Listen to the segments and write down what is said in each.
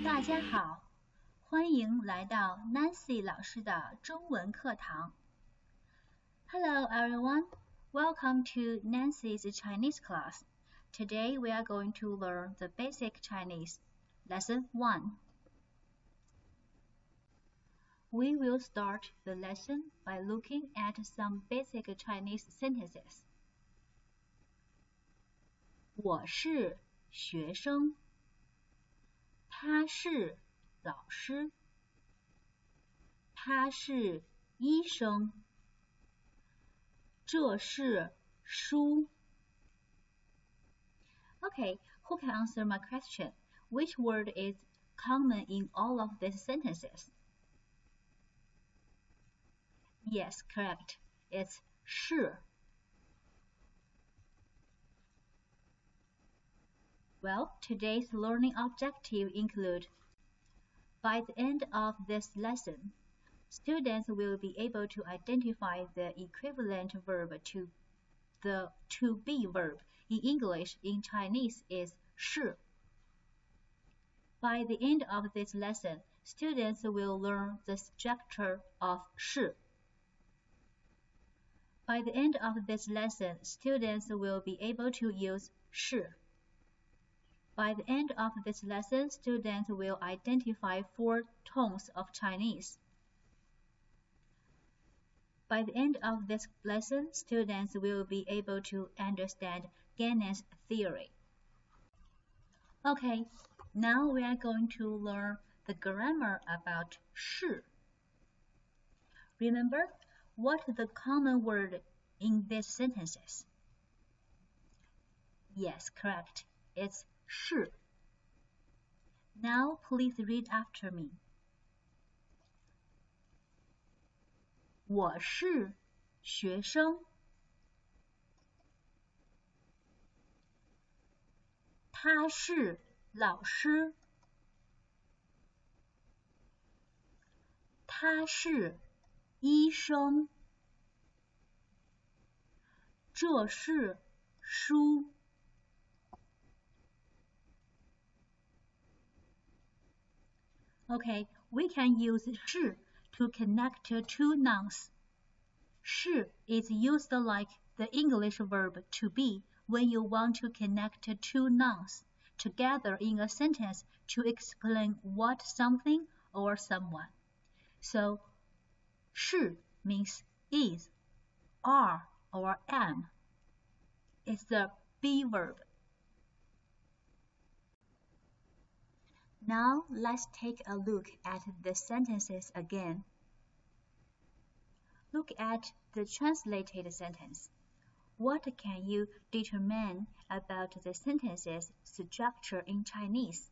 大家好，欢迎来到 Nancy 老师的中文课堂。Hello everyone, welcome to Nancy's Chinese class. Today we are going to learn the basic Chinese, lesson 1. We will start the lesson by looking at some basic Chinese sentences. 我是学生。他是老师。他是医生。这是书。Okay, who can answer my question? Which word is common in all of these sentences? Yes, correct. It's 是。Well, today's learning objective include: by the end of this lesson, students will be able to identify the equivalent verb to the to be verb in English in Chinese is 是. By the end of this lesson, students will learn the structure of 是. By the end of this lesson, students will be able to use 是. By the end of this lesson, students will identify 4 tones of Chinese. By the end of this lesson, students will be able to understand Gagne's theory. Okay, now we are going to learn the grammar about 是. Remember, what is the common word in these sentences? Yes, correct. It's 是. Now please read after me. 我是学生。他是老师。他是医生。这是书。Okay, we can use 是 to connect two nouns. 是 is used like the English verb to be when you want to connect two nouns together in a sentence to explain what something or someone. So, 是 means is, are, or am. It's the be verb. Now let's take a look at the sentences again. Look at the translated sentence. What can you determine about the sentence's structure in Chinese?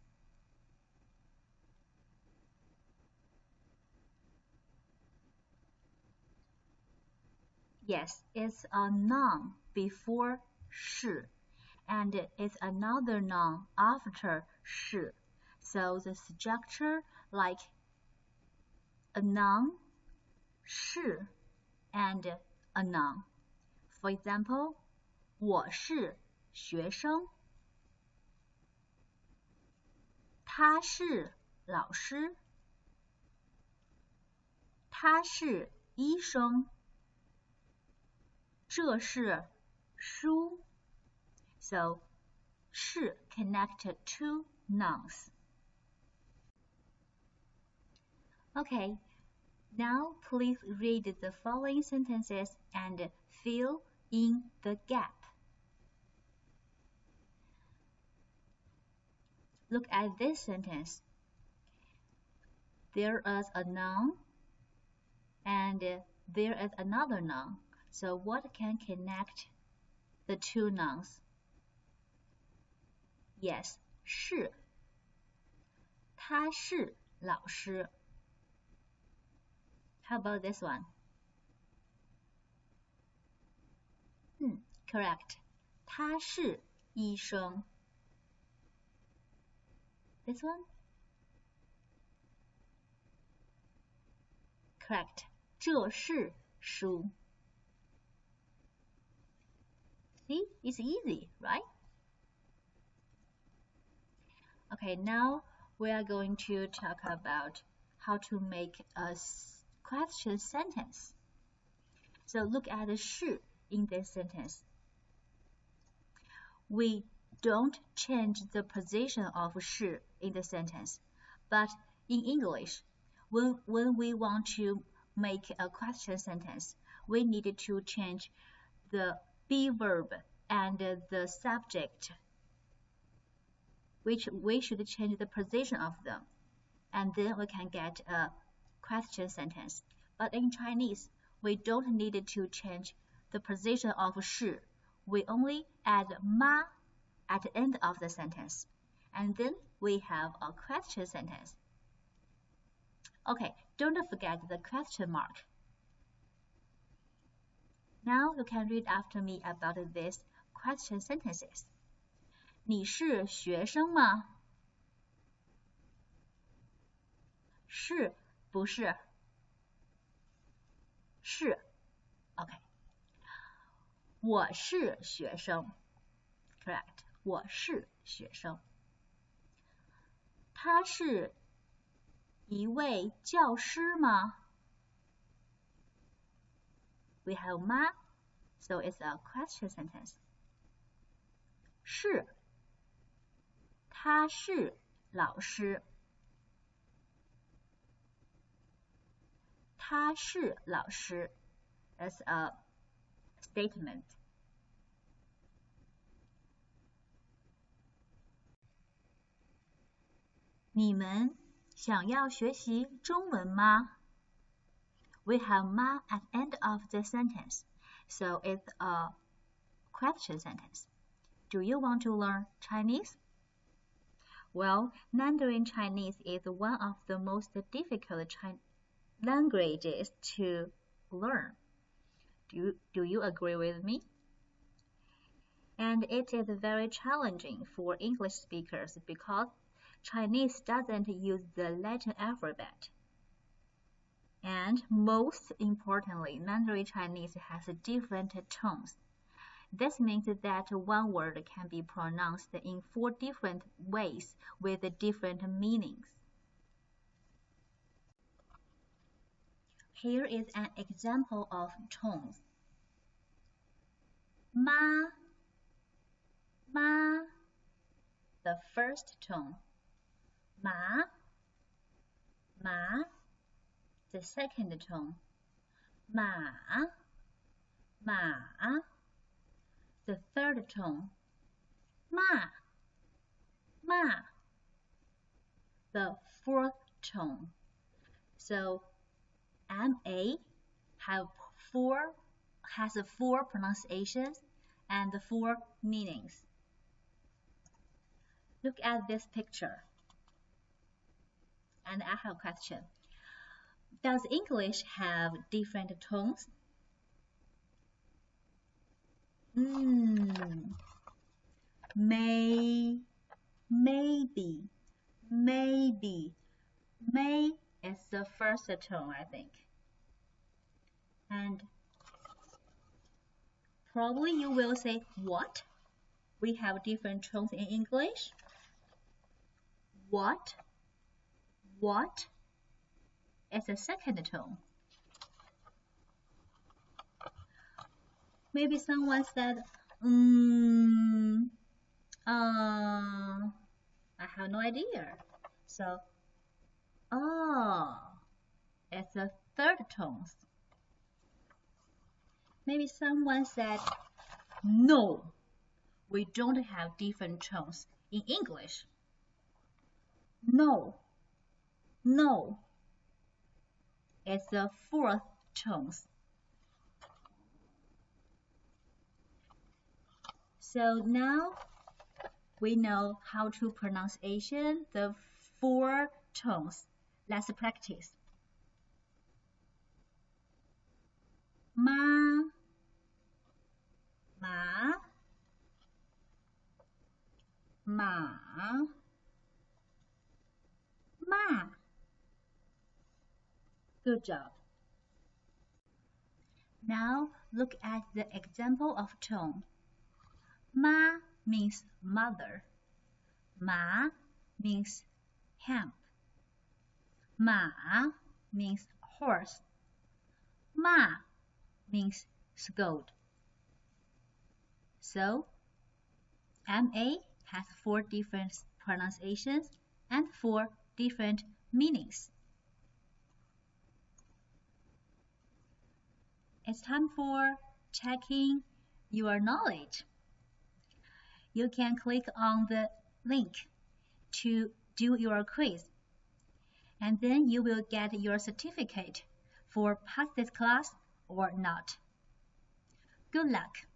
Yes, it's a noun before 是, and it's another noun after 是. So the structure like a noun, 是, and a noun. For example, 我是学生。他是老师。他是医生。这是书。So, 是 connected two nouns. Okay, now please read the following sentences and fill in the gap. Look at this sentence. There is a noun and there is another noun. So what can connect the two nouns? Yes, 是。他是老师。How about this one? Correct. 他是医生。This one? Correct. 这是书。See, it's easy, right? Okay, now we are going to talk about how to make a question sentence. So look at the 是 in this sentence. We don't change the position of 是 in the sentence, but in English, when we want to make a question sentence, we need to change the be verb and the subject, which we should change the position of them, and then we can get a question sentence. But in Chinese, we don't need to change the position of 是. We only add 妈 at the end of the sentence, and then we have a question sentence. Okay, don't forget the question mark. Now you can read after me about these question sentences. 你是学生吗？是不是？是。Okay. 我是学生。Correct. 我是学生。他是一位教师吗？ We have 吗 so it's a question sentence. 是。他是老师。他是老师 as a statement. 你们想要学习中文吗？ We have 吗 at the end of the sentence, so it's a question sentence. Do you want to learn Chinese? Well, Mandarin Chinese is one of the most difficult languages to learn. Do you agree with me? And it is very challenging for English speakers because Chinese doesn't use the Latin alphabet. And most importantly, Mandarin Chinese has different tones. This means that one word can be pronounced in 4 different ways with different meanings. Here is an example of tones. 妈 ma, the first tone. 马 ma, the second tone. 马 ma, the third tone. 骂 ma, the fourth tone. So MA has 4 pronunciations and 4 meanings. Look at this picture. And I have a question. Does English have different tones? Maybe. May is the first tone, I think. And probably you will say, what? We have different tones in English? What is the second tone? Maybe someone said, I have no idea. So, it's the third tone. Maybe someone said, no, we don't have different tones in English. No, it's the fourth tone. So now we know how to pronunciation the 4 tones. Let's practice. Ma, ma, ma, ma. Good job. Now look at the example of tone. Ma means mother. Ma means hemp. 马 means horse. 骂 means scold. So, MA has 4 different pronunciations and 4 different meanings. It's time for checking your knowledge. You can click on the link to do your quiz, and then you will get your certificate for pass this class or not. Good luck!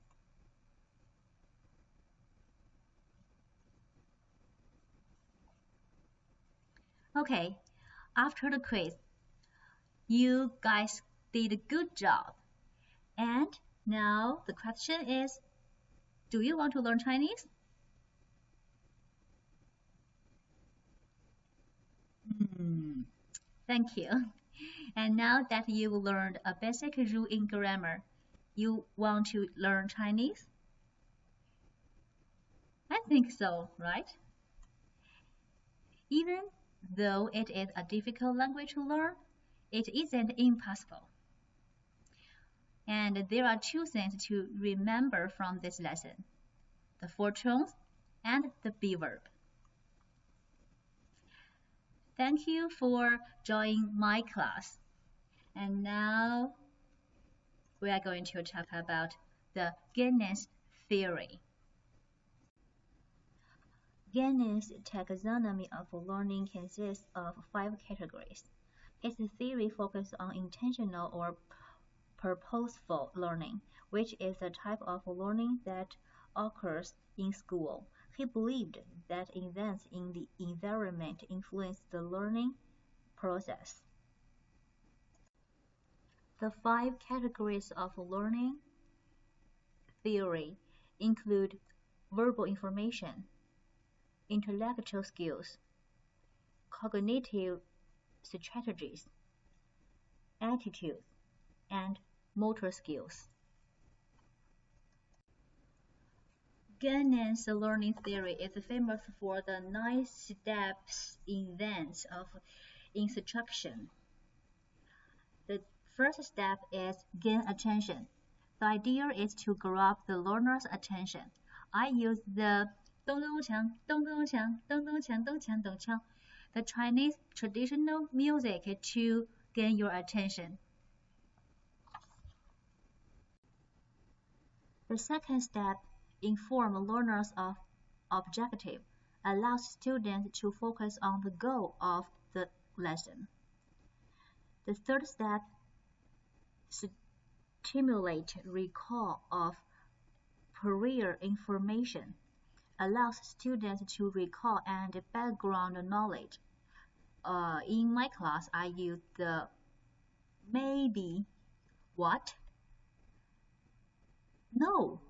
Okay, after the quiz, you guys did a good job. And now the question is, do you want to learn Chinese? Thank you. And now that you learned a basic rule in grammar, you want to learn Chinese? I think so, right? Even though it is a difficult language to learn, it isn't impossible. And there are 2 things to remember from this lesson: the 4 tones and the be verb. Thank you for joining my class. And now we are going to talk about the Gagne's theory. Gagne's taxonomy of learning consists of 5 categories. His theory focuses on intentional or purposeful learning, which is a type of learning that occurs in school. He believed that events in the environment influence the learning process. The 5 categories of learning theory include verbal information, intellectual skills, cognitive strategies, attitudes, and motor skills. Gagne's learning theory is famous for the 9 steps events of instruction. The first step is gain attention. The idea is to grab the learner's attention. I use the 咚咚锵, 咚咚锵, 咚咚锵, 咚锵, 咚锵, the Chinese traditional music to gain your attention. The second step, inform learners of objective, allows students to focus on the goal of the lesson. The third step, stimulate recall of prior information, allows students to recall and background knowledge. In my class, I use the maybe, what, no,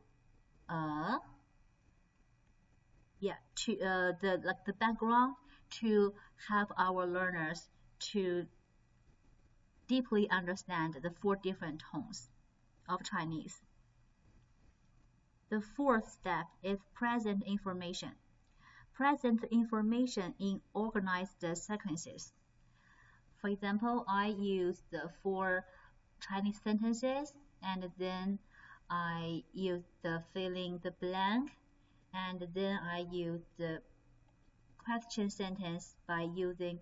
to the background to help our learners to deeply understand the 4 different tones of Chinese. The fourth step is present information. Present information in organized sequences. For example, I use the 4 Chinese sentences, and then I use the filling the blank, and then I use the question sentence by using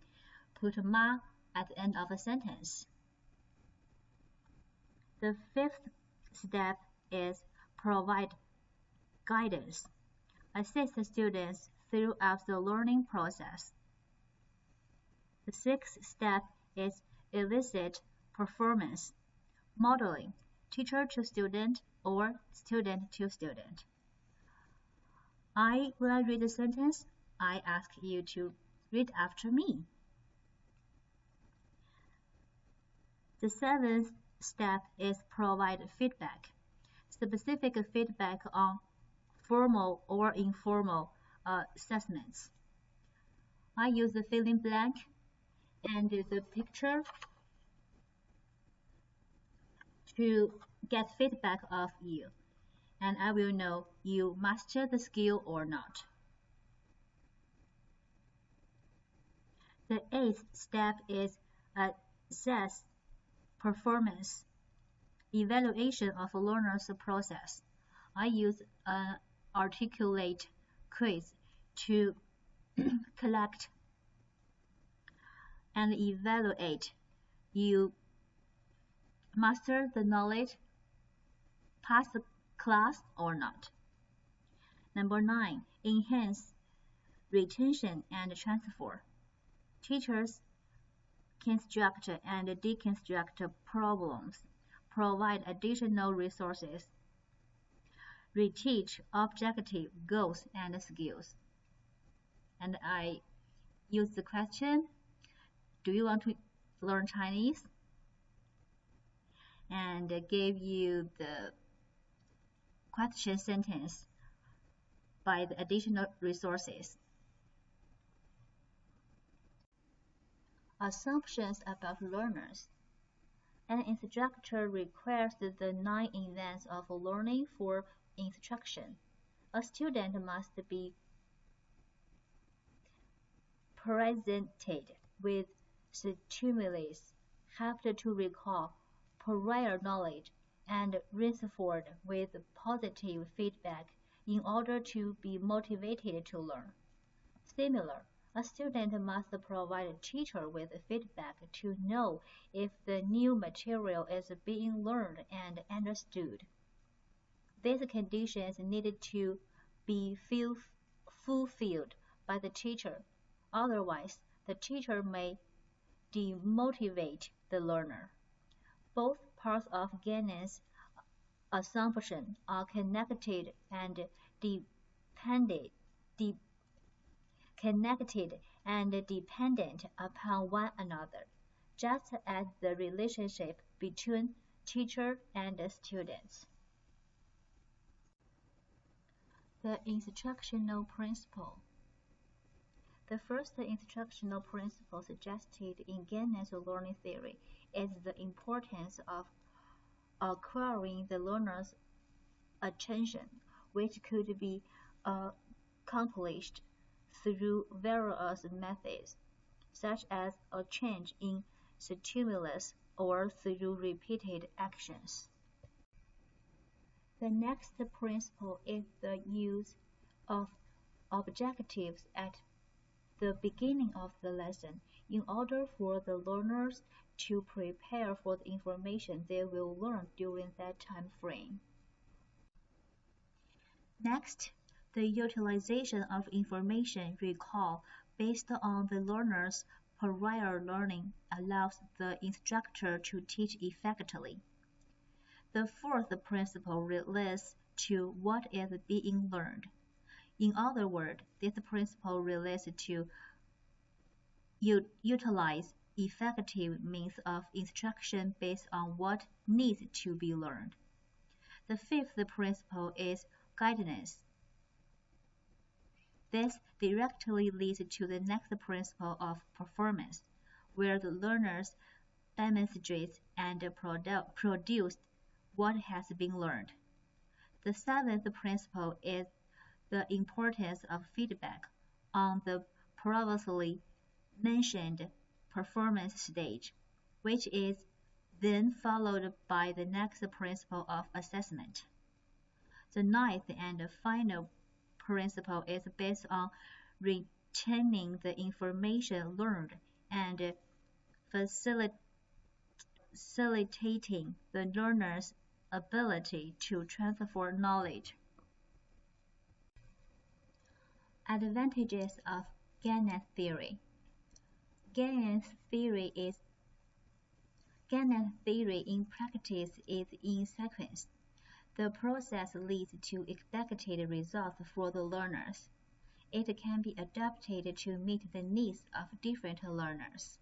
put ma at the end of a sentence. The fifth step is provide guidance. Assist students throughout the learning process. The sixth step is elicit performance, modeling, teacher to student or student to student. When I read the sentence, I ask you to read after me. The seventh step is provide feedback, specific feedback on formal or informal assessments. I use the fill in blank and the picture to get feedback of you, and I will know you master the skill or not. The eighth step is assess performance, evaluation of a learner's process. I use an articulate quiz to collect and evaluate you master the knowledge, pass the class or not. Number 9, enhance retention and transfer. Teachers construct and deconstruct problems, provide additional resources, reteach objective goals and skills. And I use the question, do you want to learn Chinese? And gave you the question sentence by the additional resources. Assumptions about learners. An instructor requires the 9 events of learning for instruction. A student must be presented with stimulus, helped to recall prior knowledge, and reinforced with positive feedback in order to be motivated to learn. Similar, a student must provide a teacher with feedback to know if the new material is being learned and understood. These conditions needed to be fulfilled by the teacher, otherwise the teacher may demotivate the learner. Both parts of Gagne's assumption are connected and dependent upon one another, just as the relationship between teacher and students. The instructional principle. The first instructional principle suggested in Gagne's learning theory is the importance of acquiring the learner's attention, which could be accomplished through various methods, such as a change in stimulus or through repeated actions. The next principle is the use of objectives at the beginning of the lesson in order for the learners to prepare for the information they will learn during that time frame. Next, the utilization of information recall based on the learner's prior learning allows the instructor to teach effectively. The fourth principle relates to what is being learned. In other words, this principle relates to utilize effective means of instruction based on what needs to be learned. The fifth principle is guidance. This directly leads to the next principle of performance, where the learners demonstrate and produce what has been learned. The seventh principle is the importance of feedback on the previously mentioned performance stage, which is then followed by the next principle of assessment. The ninth and final principle is based on retaining the information learned and facilitating the learner's ability to transfer knowledge. Advantages of Gagne theory. Gagne theory in practice is in sequence. The process leads to expected results for the learners. It can be adapted to meet the needs of different learners.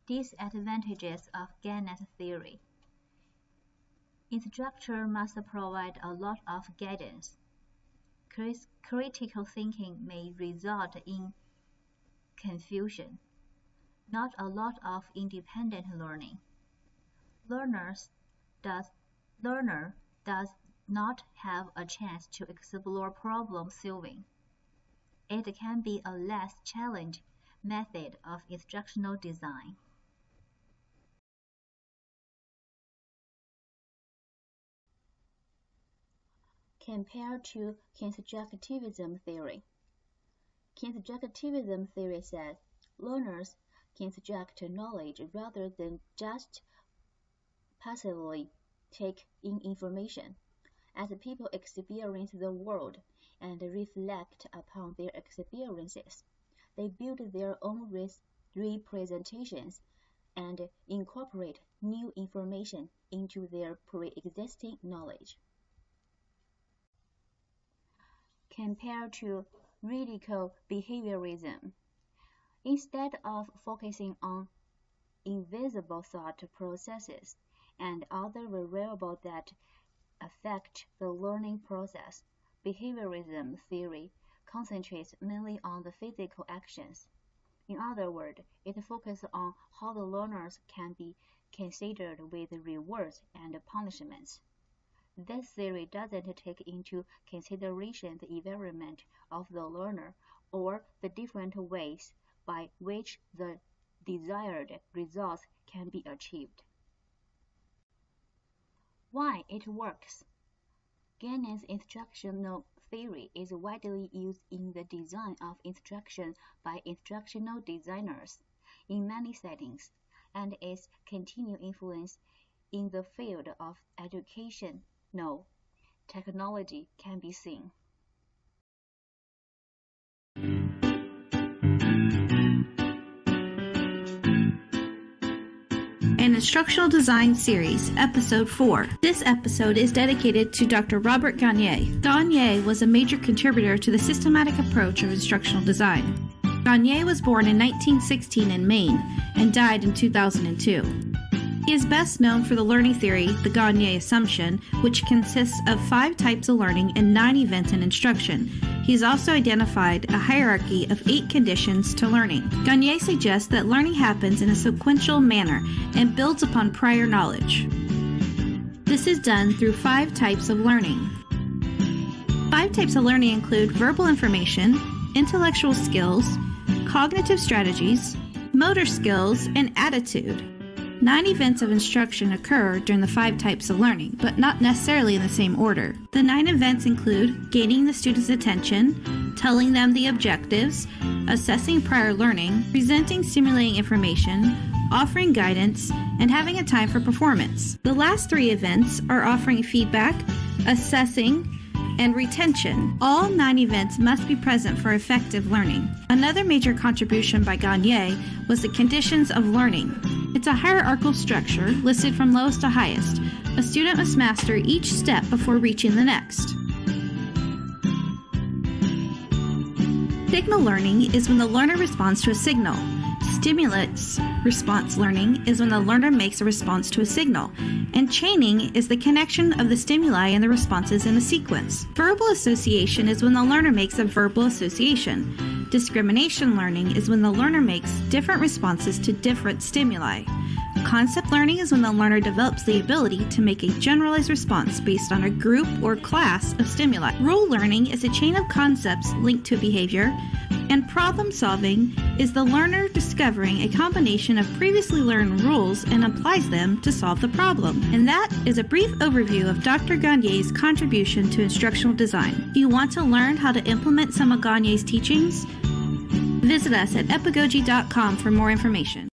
Disadvantages of Gagne theory. Instructor must provide a lot of guidance. Critical thinking may result in confusion. Not a lot of independent learning. Learner does not have a chance to explore problem solving. It can be a less challenging Method of instructional design. Compared to constructivism theory. Constructivism theory says learners construct knowledge rather than just passively take in information. As people experience the world and reflect upon their experiences, they build their own representations and incorporate new information into their pre-existing knowledge. Compared to radical behaviorism, instead of focusing on invisible thought processes and other variables that affect the learning process, behaviorism theory concentrates mainly on the physical actions. In other words, it focuses on how the learners can be considered with rewards and punishments. This theory doesn't take into consideration the environment of the learner or the different ways by which the desired results can be achieved. Why it works? Gagne's instructional theory is widely used in the design of instruction by instructional designers in many settings, and its continued influence in the field of educational technology can be seen. An Instructional Design Series, Episode 4. This episode is dedicated to Dr. Robert Gagne. Gagne was a major contributor to the systematic approach of instructional design. Gagne was born in 1916 in Maine and died in 2002. He is best known for the learning theory, the Gagne assumption, which consists of 5 types of learning and 9 events in instruction. He has also identified a hierarchy of 8 conditions to learning. Gagne suggests that learning happens in a sequential manner and builds upon prior knowledge. This is done through 5 types of learning. 5 types of learning include verbal information, intellectual skills, cognitive strategies, motor skills, and attitude. 9 events of instruction occur during the 5 types of learning, but not necessarily in the same order. The 9 events include gaining the student's attention, telling them the objectives, assessing prior learning, presenting stimulating information, offering guidance, and having a time for performance. The last 3 events are offering feedback, assessing, and retention. All 9 events must be present for effective learning. Another major contribution by Gagne was the conditions of learning. It's a hierarchical structure listed from lowest to highest. A student must master each step before reaching the next. Signal learning is when the learner responds to a signal. Stimulus response learning is when the learner makes a response to a signal, and chaining is the connection of the stimuli and the responses in a sequence. Verbal association is when the learner makes a verbal association. Discrimination learning is when the learner makes different responses to different stimuli. Concept learning is when the learner develops the ability to make a generalized response based on a group or class of stimuli. Rule learning is a chain of concepts linked to behavior, and problem solving is the learner discovering a combination of previously learned rules and applies them to solve the problem. And that is a brief overview of Dr. Gagne's contribution to instructional design. Do you want to learn how to implement some of Gagne's teachings? Visit us at epigogy.com for more information.